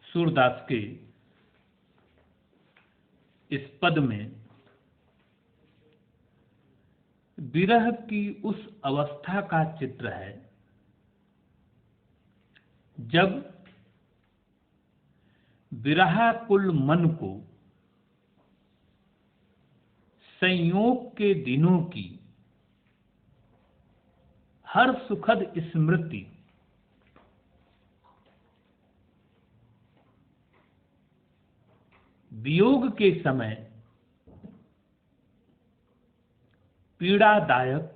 सूरदास के इस पद में विरह की उस अवस्था का चित्र है जब विरहाकुल मन को संयोग के दिनों की हर सुखद स्मृति वियोग के समय पीड़ादायक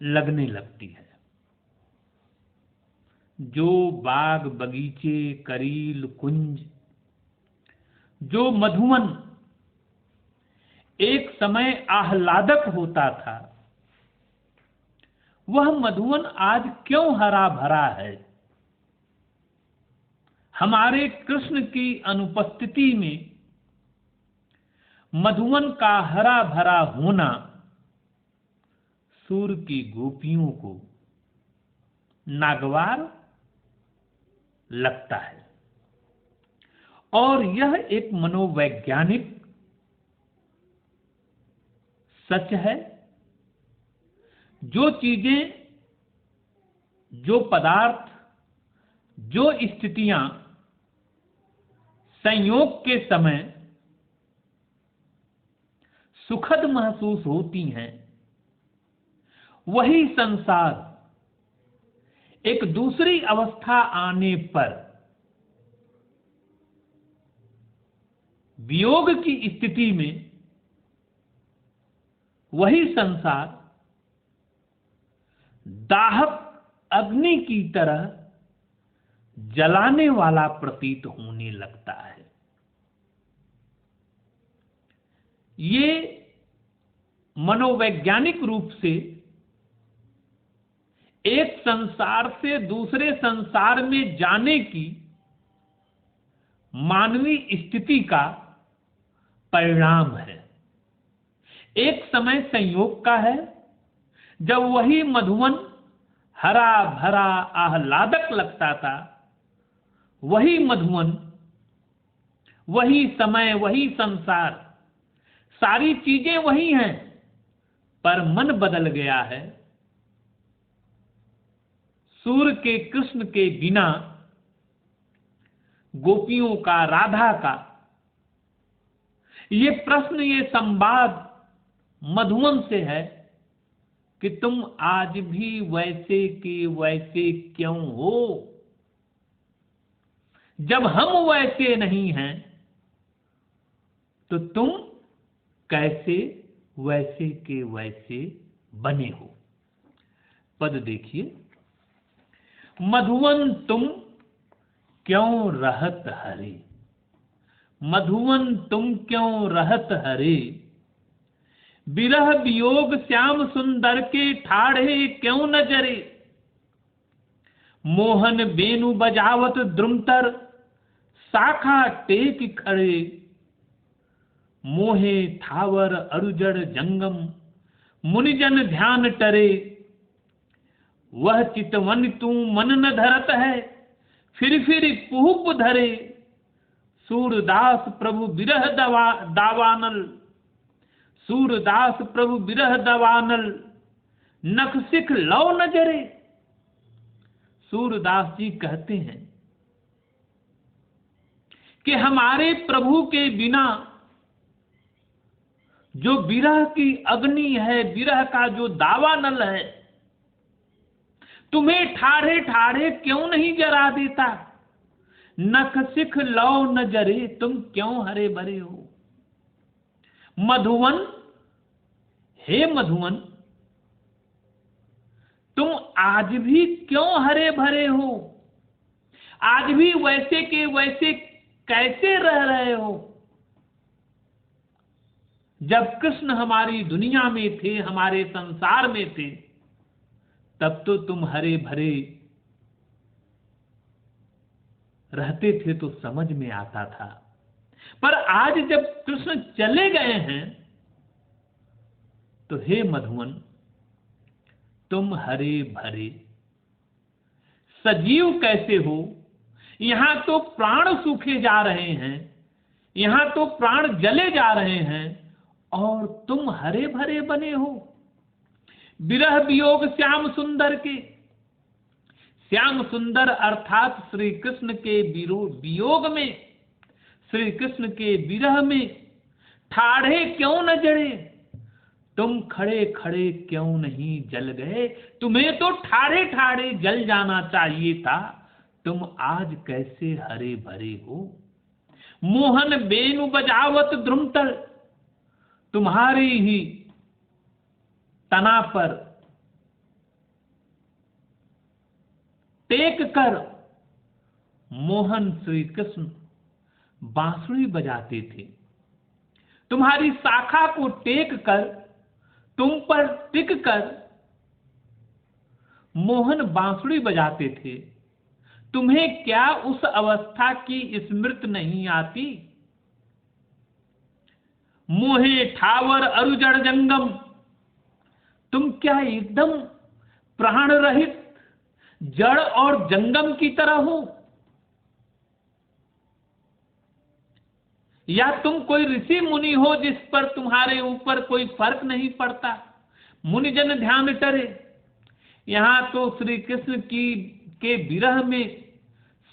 लगने लगती है। जो बाग बगीचे करील कुंज, जो मधुवन एक समय आह्लादक होता था, वह मधुवन आज क्यों हरा भरा है। हमारे कृष्ण की अनुपस्थिति में मधुवन का हरा भरा होना सूर की गोपियों को नागवार लगता है। और यह एक मनोवैज्ञानिक सच है। जो चीजें, जो पदार्थ, जो स्थितियां संयोग के समय सुखद महसूस होती हैं, वही संसार एक दूसरी अवस्था आने पर वियोग की स्थिति में वही संसार दाहक अग्नि की तरह जलाने वाला प्रतीत होने लगता है। ये मनोवैज्ञानिक रूप से एक संसार से दूसरे संसार में जाने की मानवीय स्थिति का परिणाम है। एक समय संयोग का है जब वही मधुवन हरा भरा आह्लादक लगता था। वही मधुवन, वही समय, वही संसार, सारी चीजें वही हैं, पर मन बदल गया है। सूर के कृष्ण के बिना गोपियों का, राधा का, ये प्रश्न, ये संवाद मधुवन से है कि तुम आज भी वैसे के वैसे क्यों हो। जब हम वैसे नहीं हैं तो तुम कैसे वैसे के वैसे बने हो। पद देखिए, मधुवन तुम क्यों रहत हरे, मधुवन तुम क्यों रहत हरे, विरह वियोग श्याम सुंदर के ठाढ़े क्यों न जरे। मोहन बेनु बजावत द्रुमतर शाखा टेक खड़े, मोहे थावर अरुजड़ जंगम मुनिजन ध्यान टरे। वह चितवन तू मन न धरत है, फिर पुहुप धरे। सूरदास प्रभु विरह दावानल, सूरदास प्रभु विरह दवानल, नख सिख लौ नजरे। सूरदास जी कहते हैं कि हमारे प्रभु के बिना जो विरह की अग्नि है, विरह का जो दावानल है, तुम्हें ठाढ़े ठाढ़े क्यों नहीं जरा देता। नख सिख लौ न जरे, तुम क्यों हरे भरे हो। मधुवन, हे मधुवन, तुम आज भी क्यों हरे भरे हो। आज भी वैसे के वैसे कैसे रह रहे हो। जब कृष्ण हमारी दुनिया में थे, हमारे संसार में थे, तब तो तुम हरे भरे रहते थे तो समझ में आता था। पर आज जब कृष्ण चले गए हैं तो हे मधुवन, तुम हरे भरे सजीव कैसे हो, यहां तो प्राण सूखे जा रहे हैं, यहां तो प्राण जले जा रहे हैं, और तुम हरे भरे बने हो। विरह वियोग श्याम सुंदर के, श्याम सुंदर अर्थात श्री कृष्ण के वियोग में, श्री कृष्ण के विरह में ठाढ़े क्यों न जड़े, तुम खड़े खड़े क्यों नहीं जल गए। तुम्हें तो ठाढ़े ठाढ़े जल जाना चाहिए था, तुम आज कैसे हरे भरे हो। मोहन बेनु बजावत द्रुमतल, तुम्हारी ही तना पर टेक कर मोहन श्री कृष्ण बांसुरी बजाते थे। तुम्हारी शाखा को टेक कर, तुम पर टिक कर मोहन बांसुरी बजाते थे। तुम्हें क्या उस अवस्था की स्मृति नहीं आती। मोहे ठावर अरुजड़ जंगम, तुम क्या एकदम प्राण रहित जड़ और जंगम की तरह हो, या तुम कोई ऋषि मुनि हो जिस पर तुम्हारे ऊपर कोई फर्क नहीं पड़ता। मुनिजन ध्यान टरे, यहां तो श्री कृष्ण के विरह में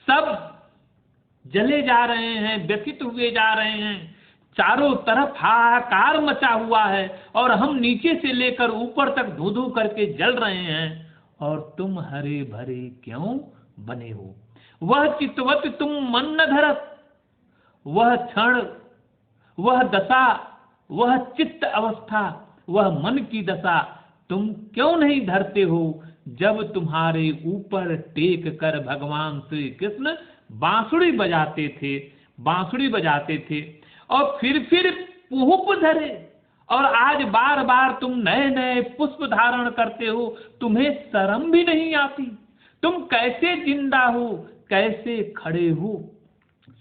सब जले जा रहे हैं, व्यथित हुए जा रहे हैं, चारों तरफ हाहाकार मचा हुआ है, और हम नीचे से लेकर ऊपर तक धू धू करके जल रहे हैं, और तुम हरे भरे क्यों बने हो। वह चितवत तुम मन न धरत, वह क्षण, वह दशा, वह चित्त अवस्था, वह मन की दशा तुम क्यों नहीं धरते हो, जब तुम्हारे ऊपर टेक कर भगवान श्री कृष्ण बांसुरी बजाते थे, बांसुरी बजाते थे। और फिर पुष्प धरे, और आज बार बार तुम नए नए पुष्प धारण करते हो, तुम्हें शर्म भी नहीं आती। तुम कैसे जिंदा हो, कैसे खड़े हो।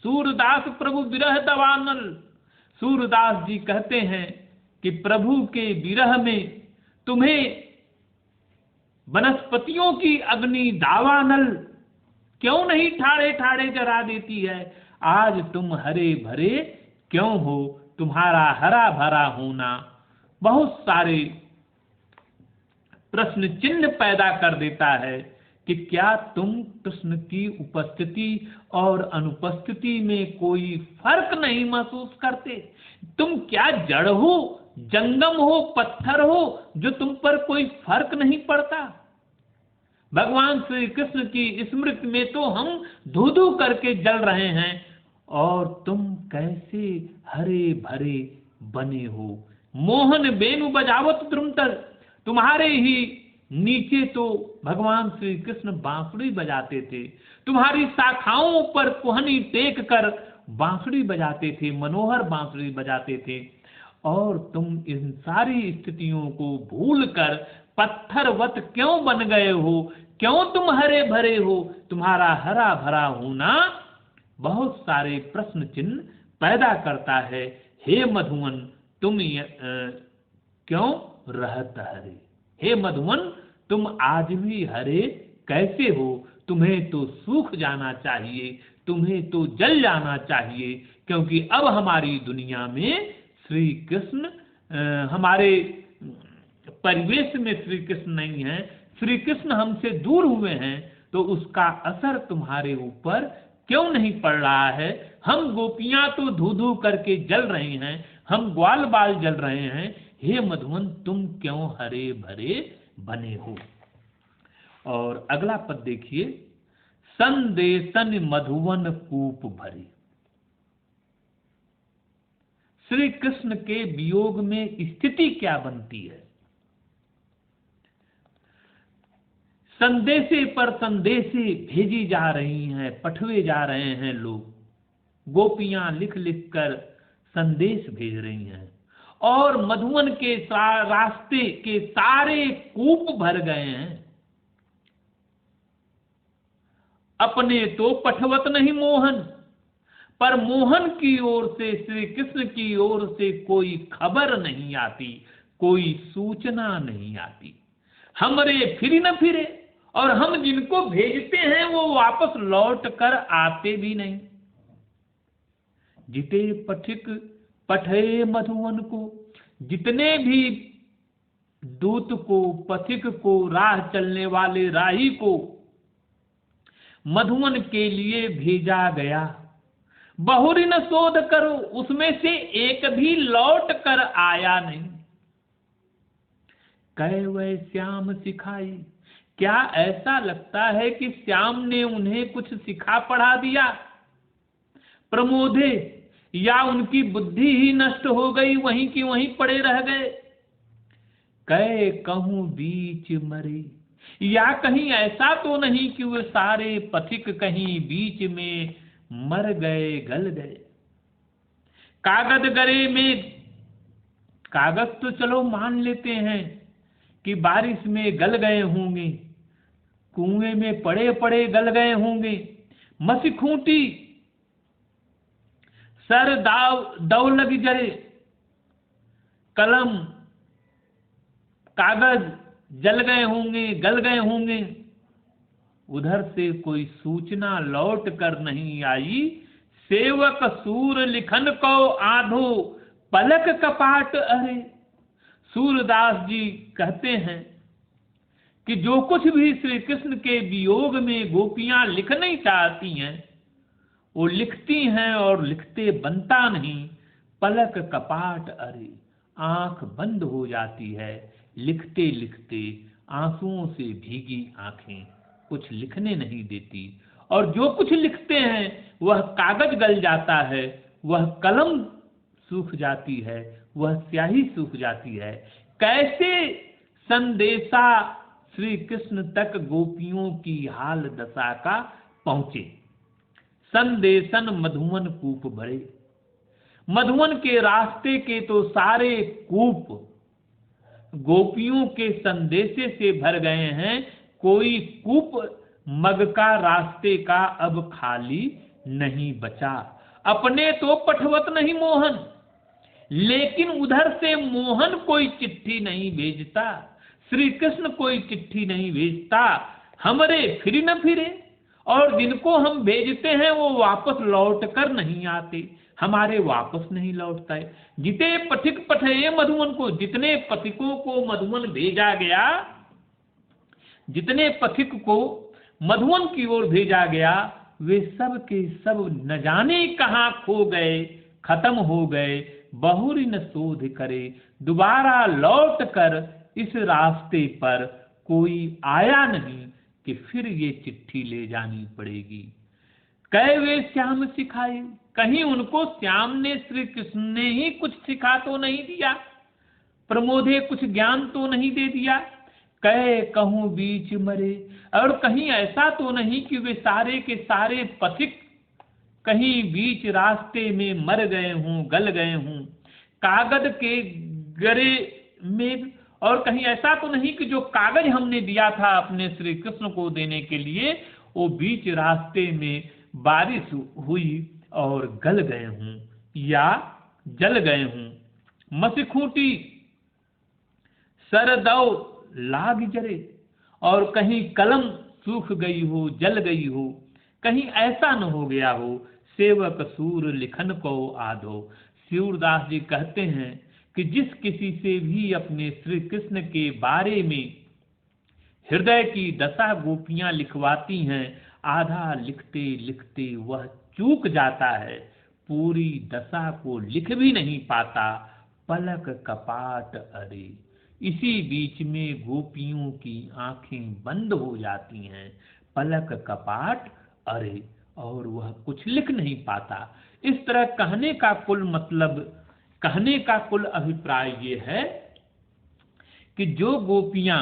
सूरदास प्रभु विरह दवानल, सूरदास जी कहते हैं कि प्रभु के विरह में तुम्हें वनस्पतियों की अग्नि दावानल क्यों नहीं ठाड़े ठाड़े जला देती है। आज तुम हरे भरे क्यों हो, तुम्हारा हरा भरा होना बहुत सारे प्रश्न चिन्ह पैदा कर देता है कि क्या तुम कृष्ण की उपस्थिति और अनुपस्थिति में कोई फर्क नहीं महसूस करते। तुम क्या जड़ हो, जंगम हो, पत्थर हो, जो तुम पर कोई फर्क नहीं पड़ता। भगवान श्री कृष्ण की स्मृति में तो हम धू धू करके जल रहे हैं, और तुम कैसे हरे भरे बने हो। मोहन बेनु बजावत द्रुमतल, तुम्हारे ही नीचे तो भगवान श्री कृष्ण बांसुरी बजाते थे, तुम्हारी शाखाओं पर कुहनी टेक कर बांसुरी बजाते थे, मनोहर बांसुरी बजाते थे, और तुम इन सारी स्थितियों को भूलकर पत्थरवत क्यों बन गए हो, क्यों तुम हरे भरे हो। तुम्हारा हरा भरा होना बहुत सारे प्रश्न चिन्ह पैदा करता है। हे मधुवन तुम क्यों रहत हरे, हे मधुवन तुम आज भी हरे कैसे हो। तुम्हें तो सूख जाना चाहिए, तुम्हें तो जल जाना चाहिए, क्योंकि अब हमारी दुनिया में श्री कृष्ण, हमारे परिवेश में श्री कृष्ण नहीं है, श्री कृष्ण हमसे दूर हुए हैं, तो उसका असर तुम्हारे ऊपर क्यों नहीं पड़ रहा है। हम गोपियां तो धू धू करके जल रही हैं, हम ग्वाल बाल जल रहे हैं, हे मधुवन तुम क्यों हरे भरे बने हो। और अगला पद देखिए, संदेशन मधुवन कूप भरे। श्री कृष्ण के वियोग में स्थिति क्या बनती है। संदेशे पर संदेशे भेजी जा रही हैं, पठवे जा रहे हैं लोग, गोपियां लिख लिख कर संदेश भेज रही हैं, और मधुवन के रास्ते के सारे कूप भर गए हैं। अपने तो पठवत नहीं मोहन, पर मोहन की ओर से, श्री कृष्ण की ओर से कोई खबर नहीं आती, कोई सूचना नहीं आती। हमरे फिर न फिरे, और हम जिनको भेजते हैं वो वापस लौट कर आते भी नहीं। जिते पथिक पठे मधुवन को, जितने भी दूत को, पथिक को, राह चलने वाले राही को मधुवन के लिए भेजा गया, बहुरी न शोध करो, उसमें से एक भी लौट कर आया नहीं। कह वह श्याम सिखाई, क्या ऐसा लगता है कि श्याम ने उन्हें कुछ सिखा पढ़ा दिया? प्रमोदे, या उनकी बुद्धि ही नष्ट हो गई, वहीं की वहीं पड़े रह गए। कह कहूं बीच मरे, या कहीं ऐसा तो नहीं कि वे सारे पथिक कहीं बीच में मर गए, गल गए। कागज गरे में, कागज तो चलो मान लेते हैं कि बारिश में गल गए होंगे, कुएं में पड़े पड़े गल गए होंगे। मसी खूंटी सर दौ लगी जरे, कलम कागज जल गए होंगे, गल गए होंगे। उधर से कोई सूचना लौट कर नहीं आई। सेवक सूर लिखन को आधो, पलक कपाट अरे। सूरदास जी कहते हैं कि जो कुछ भी श्री कृष्ण के वियोग में गोपियां लिख नहीं चाहती हैं वो लिखती हैं और लिखते बनता नहीं। पलक कपाट अरे, आंख बंद हो जाती है लिखते लिखते, आंसुओं से भीगी आंखें कुछ लिखने नहीं देती। और जो कुछ लिखते हैं वह कागज गल जाता है, वह कलम सूख जाती है, वह स्याही सूख जाती है। कैसे संदेशा श्री कृष्ण तक गोपियों की हाल दशा का पहुंचे। संदेशन मधुवन कूप भरे, मधुवन के रास्ते के तो सारे कूप गोपियों के संदेशे से भर गए हैं। कोई कूप मग का रास्ते का अब खाली नहीं बचा। अपने तो पठवत नहीं मोहन, लेकिन उधर से मोहन कोई चिट्ठी नहीं भेजता, श्री कृष्ण कोई चिट्ठी नहीं भेजता। हमरे फिर न फिरे, और जिनको हम भेजते हैं वो वापस लौट कर नहीं आते, हमारे वापस नहीं लौटता है। जिते पथिक पठे मधुवन को, जितने पथिकों को मधुवन भेजा गया, जितने पथिक को मधुवन की ओर भेजा गया, वे सब के सब न जाने कहां खो गए, खत्म हो गए। बहुरी न शोध करे, दोबारा लौट कर इस रास्ते पर कोई आया नहीं कि फिर ये चिट्ठी ले जानी पड़ेगी। कह वे श्याम सिखाए, कहीं उनको श्याम ने, श्री कृष्ण ने ही कुछ सिखा तो नहीं दिया, प्रमोदे कुछ ज्ञान तो नहीं दे दिया। कह कहूं बीच मरे, और कहीं ऐसा तो नहीं कि वे सारे के सारे पथिक कहीं बीच रास्ते में मर गए हों, गल गए हों। कागज के गरे में, और कहीं ऐसा तो नहीं कि जो कागज हमने दिया था अपने श्री कृष्ण को देने के लिए, वो बीच रास्ते में बारिश हुई और गल गए हों या जल गए हों। मसीखूटी सरदौ लाग जरे, और कहीं कलम सूख गई हो, जल गई हो। कहीं ऐसा न हो गया हो सेवक सूर लिखन को आधो। सूरदास जी कहते हैं कि जिस किसी से भी अपने श्री कृष्ण के बारे में हृदय की दशा गोपियां लिखवाती हैं, आधा लिखते लिखते वह चूक जाता है, पूरी दशा को लिख भी नहीं पाता। पलक कपाट अरे, इसी बीच में गोपियों की आंखें बंद हो जाती हैं। पलक कपाट अरे, और वह कुछ लिख नहीं पाता। इस तरह कहने का कुल मतलब, कहने का कुल अभिप्राय ये है कि जो गोपियां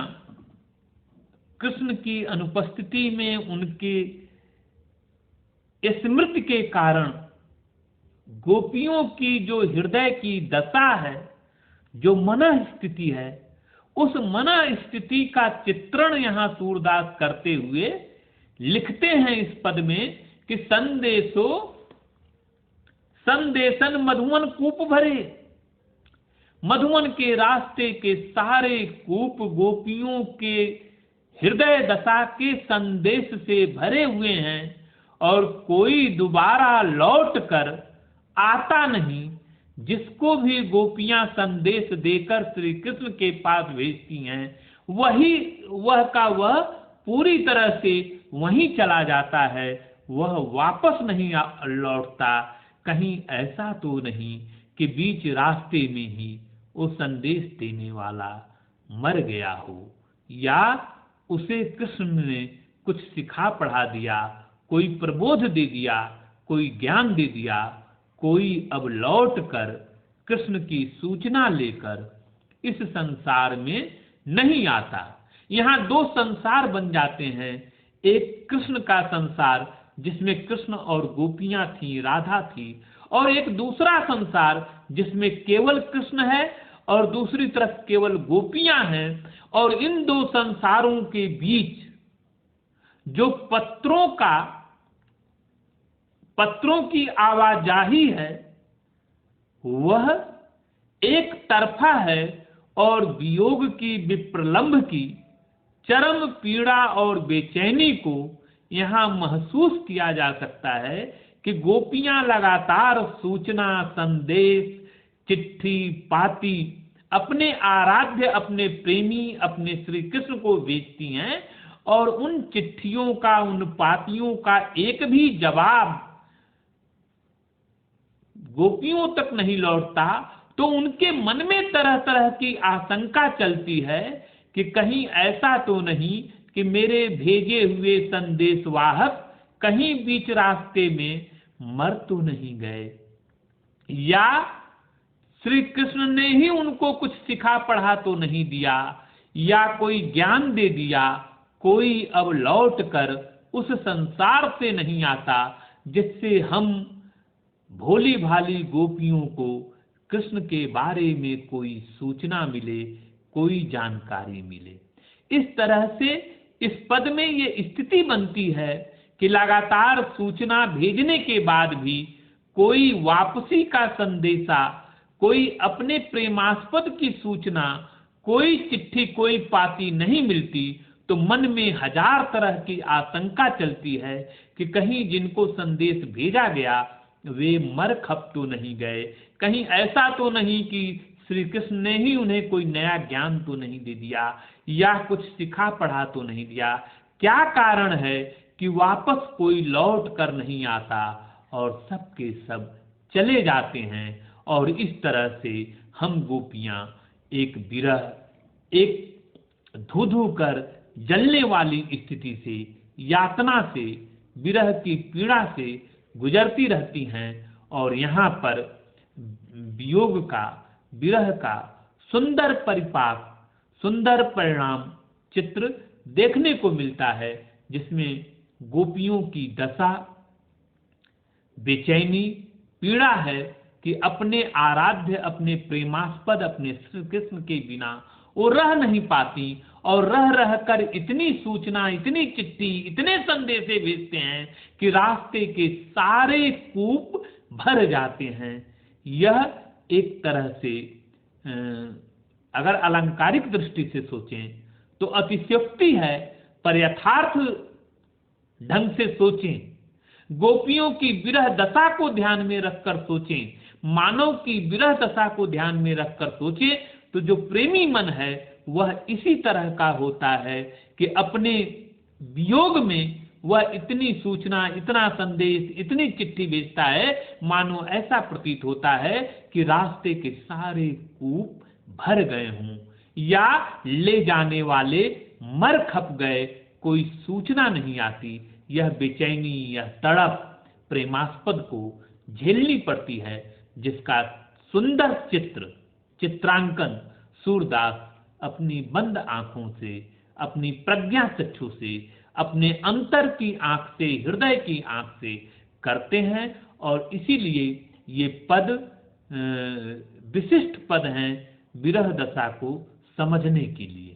कृष्ण की अनुपस्थिति में उनके स्मृति के कारण गोपियों की जो हृदय की दशा है, जो मन स्थिति है, उस मन स्थिति का चित्रण यहां सूरदास करते हुए लिखते हैं इस पद में कि संदेशो संदेशन मधुवन कूप भरे। मधुवन के रास्ते के सारे कूप गोपियों के हृदय दशा के संदेश से भरे हुए हैं और कोई दोबारा लौट कर आता नहीं। जिसको भी गोपियां संदेश देकर श्री कृष्ण के पास भेजती हैं वह पूरी तरह से वहीं चला जाता है, वह वापस नहीं लौटता। कहीं ऐसा तो नहीं कि बीच रास्ते में ही वो संदेश देने वाला मर गया हो या उसे कृष्ण ने कुछ सिखा पढ़ा दिया, कोई प्रबोध दे दिया, कोई ज्ञान दे दिया, कोई अब लौट कर कृष्ण की सूचना लेकर इस संसार में नहीं आता। यहाँ दो संसार बन जाते हैं, एक कृष्ण का संसार जिसमें कृष्ण और गोपियां थी, राधा थी, और एक दूसरा संसार जिसमें केवल कृष्ण है और दूसरी तरफ केवल गोपियां हैं। और इन दो संसारों के बीच जो पत्रों की आवाजाही है वह एक तरफा है और वियोग की विप्रलंभ की चरम पीड़ा और बेचैनी को यहाँ महसूस किया जा सकता है कि गोपियां लगातार सूचना, संदेश, चिट्ठी, पाती अपने आराध्य, अपने प्रेमी, अपने श्री कृष्ण को भेजती हैं और उन चिट्ठियों का, उन पातियों का एक भी जवाब गोपियों तक नहीं लौटता। तो उनके मन में तरह तरह की आशंका चलती है कि कहीं ऐसा तो नहीं कि मेरे भेजे हुए संदेशवाहक कहीं बीच रास्ते में मर तो नहीं गए, या श्री कृष्ण ने ही उनको कुछ सिखा पढ़ा तो नहीं दिया, या कोई ज्ञान दे दिया, कोई अब लौट कर उस संसार से नहीं आता जिससे हम भोली भाली गोपियों को कृष्ण के बारे में कोई सूचना मिले, कोई जानकारी मिले। इस तरह से इस पद में ये स्थिति बनती है कि लगातार सूचना भेजने के बाद भी कोई वापसी का संदेशा, कोई अपने प्रेमास्पद की सूचना, कोई चिट्ठी, कोई पाती नहीं मिलती। तो मन में हजार तरह की आशंका चलती है कि कहीं जिनको संदेश भेजा गया वे मर खप तो नहीं गए, कहीं ऐसा तो नहीं कि श्री कृष्ण ने ही उन्हें कोई नया ज्ञान तो नहीं दे दिया या कुछ सिखा पढ़ा तो नहीं दिया। क्या कारण है कि वापस कोई लौट कर नहीं आता और सब के सब चले जाते हैं। और इस तरह से हम गोपियां एक विरह, एक धू धू कर जलने वाली स्थिति से, यातना से, विरह की पीड़ा से गुजरती रहती हैं। और यहाँ पर वियोग का, विरह का सुंदर परिपाक, सुंदर परिणाम चित्र देखने को मिलता है, जिसमें गोपियों की दशा, बेचैनी, पीड़ा है कि अपने आराध्य, अपने प्रेमास्पद, अपने श्री कृष्ण के बिना वो रह नहीं पाती और रह रह कर इतनी सूचना, इतनी चिट्ठी, इतने संदेशे भेजते हैं कि रास्ते के सारे कूप भर जाते हैं। यह एक तरह से अगर अलंकारिक दृष्टि से सोचें तो अतिशयोक्ति है, पर यथार्थ ढंग से सोचें, गोपियों की विरह दशा को ध्यान में रखकर सोचें, मानव की विरह दशा को ध्यान में रखकर सोचें, तो जो प्रेमी मन है वह इसी तरह का होता है कि अपने वियोग में वह इतनी सूचना, इतना संदेश, इतनी चिट्ठी भेजता है, मानो ऐसा प्रतीत होता है कि रास्ते के सारे कूप भर गए हों या ले जाने वाले मर खप गए, कोई सूचना नहीं आती। यह बेचैनी, यह तड़प प्रेमास्पद को झेलनी पड़ती है, जिसका सुंदर चित्रांकन सूरदास अपनी बंद आंखों से, अपनी प्रज्ञा चक्षु से, अपने अंतर की आंख से, हृदय की आंख से करते हैं। और इसीलिए ये पद विशिष्ट पद हैं विरह दशा को समझने के लिए।